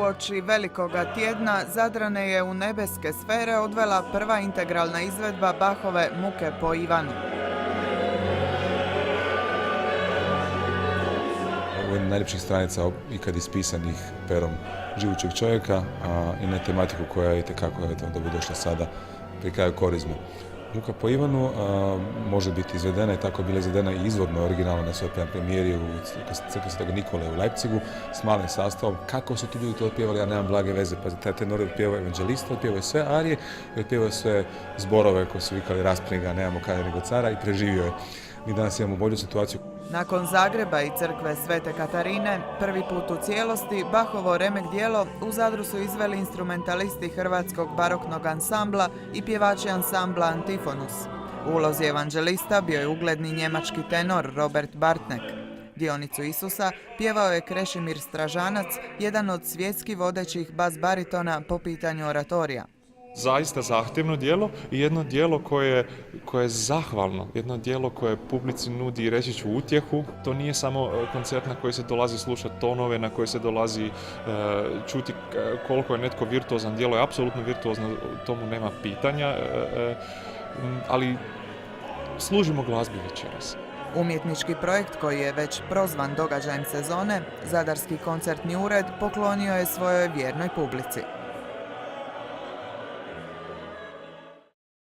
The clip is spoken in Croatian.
uoči velikoga tjedna Zadrane je u nebeske sfere odvela prva integralna izvedba Bachove Muke po Ivanu. Ovo je najljepših stranica ikad ispisanih perom živućeg čovjeka i na tematiku koja je itekako dobrodošla sada pri kraju Korizme. Muka po Ivanu može biti izvedena i tako je bila izvedena i izvorno originalno na svojoj premijeri u crkvi Svetog Nikole u Leipzigu s malim sastavom. Kako su ti ljudi to otpjevali, ja nemam blage veze, pa taj tenor otpjevao evanđelista, otpjevao je sve arije, otpjevao je sve zborove koji su vikali raspringa, nemamo kada nego cara i preživio je. Mi danas imamo bolju situaciju. Nakon Zagreba i crkve Svete Katarine, prvi put u cijelosti Bachovo remek djelo u Zadru su izveli instrumentalisti Hrvatskog baroknog ansambla i pjevači ansambla Antifonus. U ulozi evanđelista bio je ugledni njemački tenor Robert Bartnek. Dionicu Isusa pjevao je Krešimir Stražanac, jedan od svjetski vodećih bas baritona po pitanju oratorija. Zaista zahtjevno djelo i jedno djelo koje je zahvalno, jedno djelo koje publici nudi, reći ću, utjehu. To nije samo koncert na koji se dolazi slušati tonove, na koji se dolazi čuti koliko je netko virtuozan. Djelo je apsolutno virtuozno, tomu nema pitanja, ali služimo glazbi večeras. Umjetnički projekt koji je već prozvan događajem sezone, Zadarski koncertni ured poklonio je svojoj vjernoj publici.